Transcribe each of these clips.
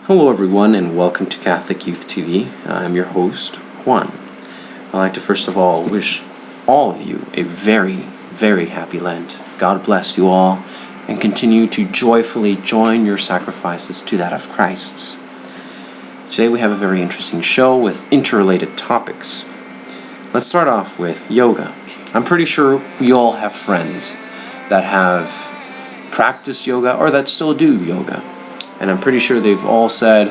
Hello everyone and welcome to Catholic Youth TV. I'm your host, Juan. I'd like to first of all wish all of you a very, very happy Lent. God bless you all and continue to joyfully join your sacrifices to that of Christ's. Today we have a very interesting show with interrelated topics. Let's start off with yoga. I'm pretty sure we all have friends that have practiced yoga or that still do yoga. And I'm pretty sure they've all said,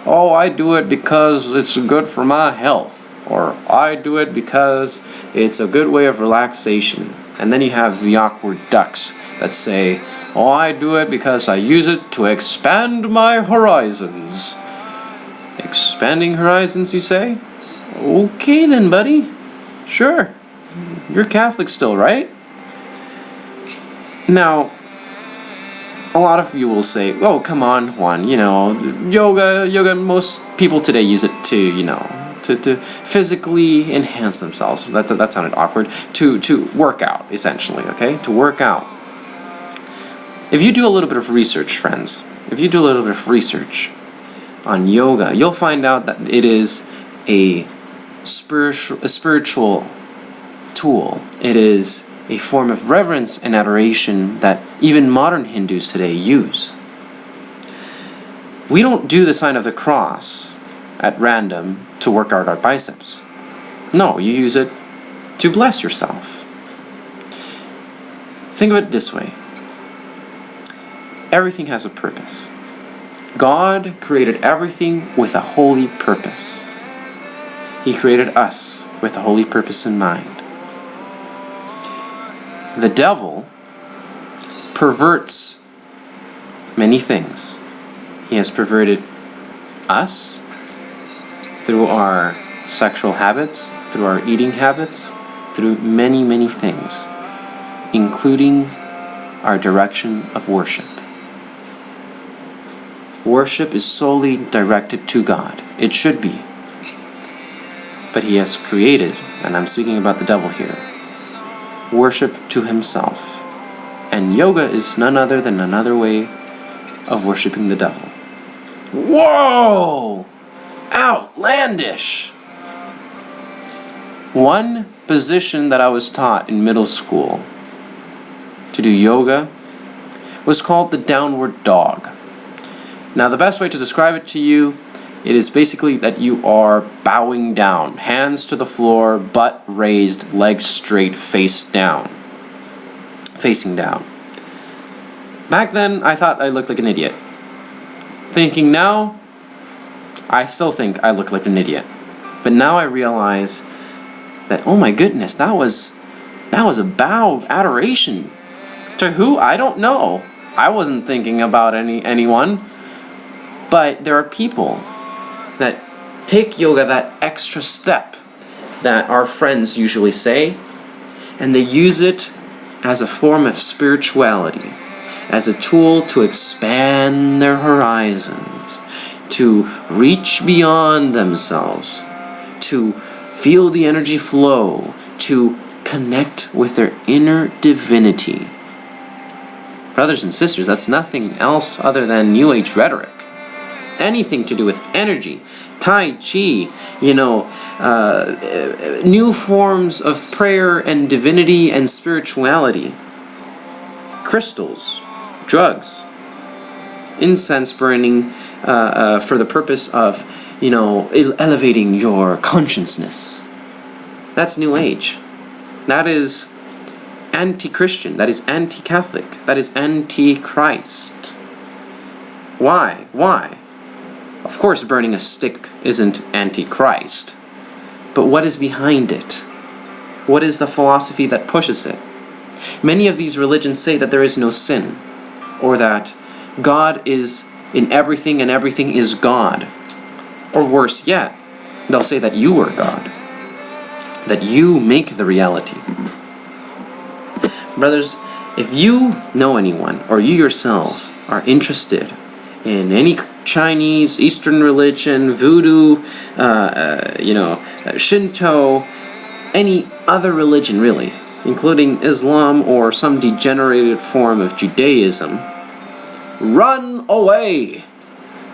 oh, I do it because it's good for my health. Or I do it because it's a good way of relaxation. And then you have the awkward ducks that say, oh, I do it because I use it to expand my horizons. Expanding horizons, you say? Okay then, buddy. Sure. You're Catholic still, right? Now, a lot of you will say, oh, come on, Juan, yoga, most people today use it to physically enhance themselves. That sounded awkward. To work out, essentially, okay? To work out. If you do a little bit of research, friends, if you do a little bit of research on yoga, you'll find out that it is a spiritual tool. It is a form of reverence and adoration that even modern Hindus today use. We don't do the sign of the cross at random to work out our biceps. No, you use it to bless yourself. Think of it this way. Everything has a purpose. God created everything with a holy purpose. He created us with a holy purpose in mind. The devil perverts many things. He has perverted us through our sexual habits, through our eating habits, through many, many things, including our direction of worship. Worship is solely directed to God. It should be. But he has created, and I'm speaking about the devil here, worship to himself. And yoga is none other than another way of worshiping the devil. Whoa! Outlandish! One position that I was taught in middle school to do yoga was called the downward dog. Now the best way to describe it to you, it is basically that you are bowing down, hands to the floor, butt raised, legs straight, facing down. Back then, I thought I looked like an idiot. Thinking now, I still think I look like an idiot. But now I realize that, oh my goodness, that was a bow of adoration. To who? I don't know. I wasn't thinking about anyone. But there are people that take yoga that extra step that our friends usually say, and they use it as a form of spirituality, as a tool to expand their horizons, to reach beyond themselves, to feel the energy flow, to connect with their inner divinity. Brothers and sisters, that's nothing else other than New Age rhetoric. Anything to do with energy, Tai Chi, new forms of prayer and divinity and spirituality, crystals, drugs, incense burning for the purpose of, elevating your consciousness. That's New Age. That is anti-Christian. That is anti-Catholic. That is anti-Christ. Why? Of course, burning a stick isn't anti-Christ. But what is behind it? What is the philosophy that pushes it? Many of these religions say that there is no sin, or that God is in everything and everything is God. Or worse yet, they'll say that you are God, that you make the reality. Brothers, if you know anyone, or you yourselves are interested in any Chinese, Eastern religion, voodoo, Shinto, any other religion really, including Islam or some degenerated form of Judaism, run away!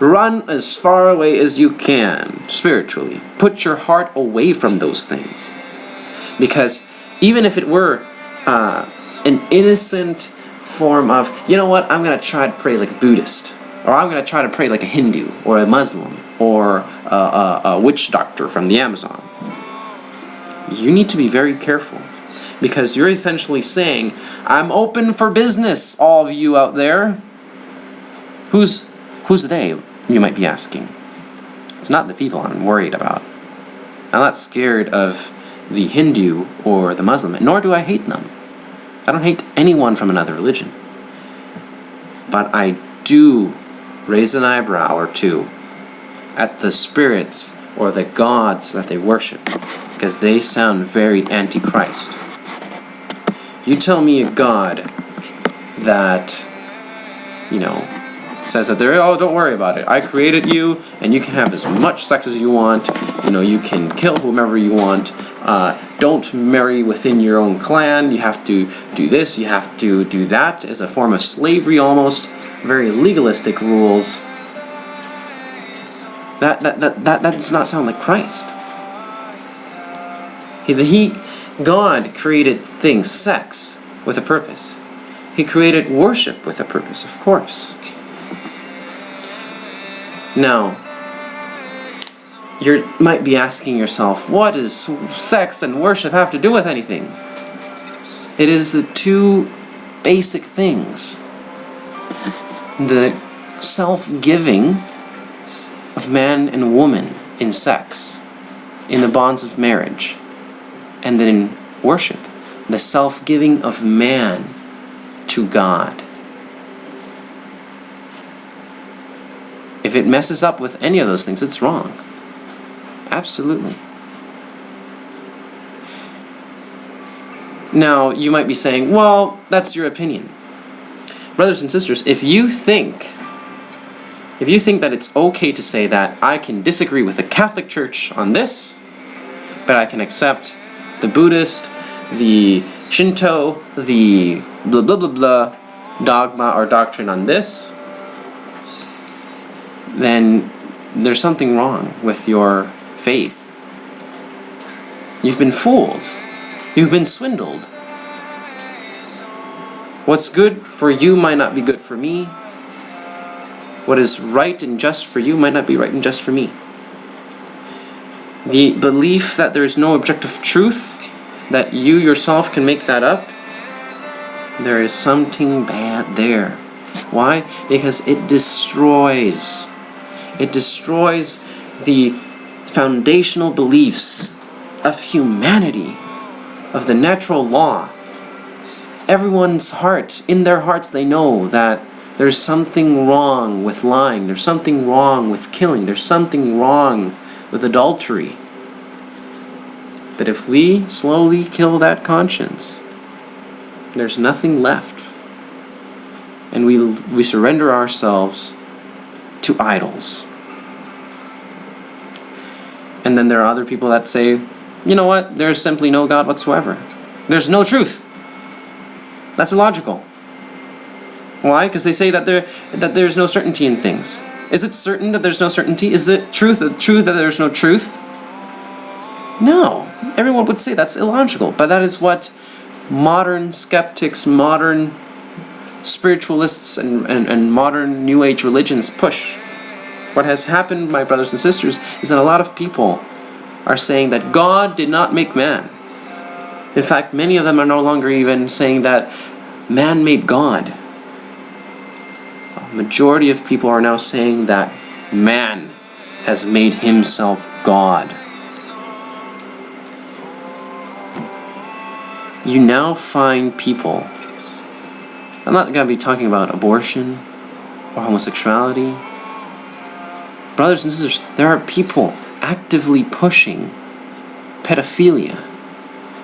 Run as far away as you can spiritually. Put your heart away from those things. Because even if it were an innocent form of, you know what, I'm going to try to pray like a Buddhist, or I'm going to try to pray like a Hindu, or a Muslim, or a witch doctor from the Amazon. You need to be very careful, because you're essentially saying, I'm open for business, all of you out there. Who's they, you might be asking? It's not the people I'm worried about. I'm not scared of the Hindu or the Muslim, nor do I hate them. I don't hate anyone from another religion. But I do raise an eyebrow or two at the spirits or the gods that they worship, because they sound very antichrist. You tell me a god that, says that they're, oh, don't worry about it. I created you, and you can have as much sex as you want. You can kill whomever you want. Don't marry within your own clan. You have to do this. You have to do that as a form of slavery, almost. Very legalistic rules. That does not sound like Christ. God created things, sex, with a purpose. He created worship with a purpose, of course. Now, you might be asking yourself, what does sex and worship have to do with anything? It is the two basic things. The self-giving of man and woman in sex, in the bonds of marriage, and then in worship, the self-giving of man to God. If it messes up with any of those things, it's wrong. Absolutely. Now, you might be saying, well, that's your opinion. Brothers and sisters, if you think that it's okay to say that I can disagree with the Catholic Church on this, but I can accept the Buddhist, the Shinto, the blah blah blah blah dogma or doctrine on this, then there's something wrong with your faith. You've been fooled. You've been swindled. What's good for you might not be good for me. What is right and just for you might not be right and just for me. The belief that there is no objective truth, that you yourself can make that up, there is something bad there. Why? Because it destroys the foundational beliefs of humanity, of the natural law. Everyone's heart, in their hearts they know that there's something wrong with lying, there's something wrong with killing, there's something wrong with adultery. But if we slowly kill that conscience, there's nothing left. And we surrender ourselves to idols. And then there are other people that say, you know what, there's simply no God whatsoever. There's no truth. That's illogical. Why? Because they say that there's no certainty in things. Is it certain that there's no certainty? Is it true that there's no truth? No. Everyone would say that's illogical. But that is what modern skeptics, modern spiritualists, and modern New Age religions push. What has happened, my brothers and sisters, is that a lot of people are saying that God did not make man. In fact, many of them are no longer even saying that man made God. A majority of people are now saying that man has made himself God. You now find people, I'm not going to be talking about abortion or homosexuality. Brothers and sisters, there are people actively pushing pedophilia,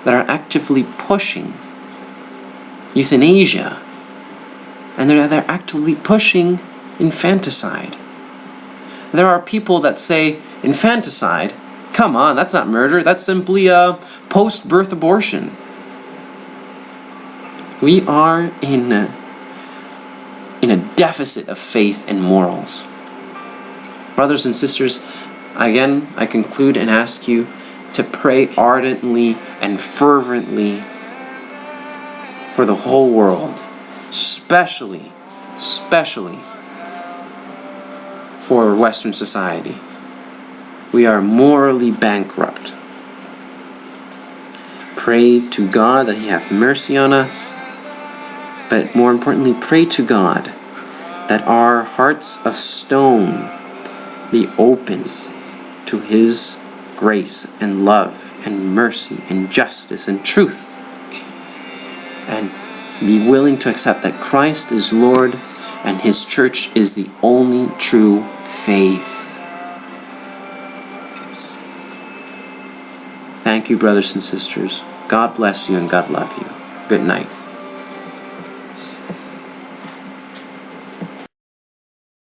that are actively pushing euthanasia, and they're actively pushing infanticide. There are people that say infanticide, come on, that's not murder, that's simply a post-birth abortion. We are in a deficit of faith and morals. Brothers and sisters, again, I conclude and ask you to pray ardently and fervently for the whole world, especially for Western society. We are morally bankrupt. Pray to God that He have mercy on us, but more importantly, pray to God that our hearts of stone be open to His grace and love and mercy and justice and truth, and be willing to accept that Christ is Lord and His church is the only true faith. Thank you, brothers and sisters. God bless you and God love you. Good night.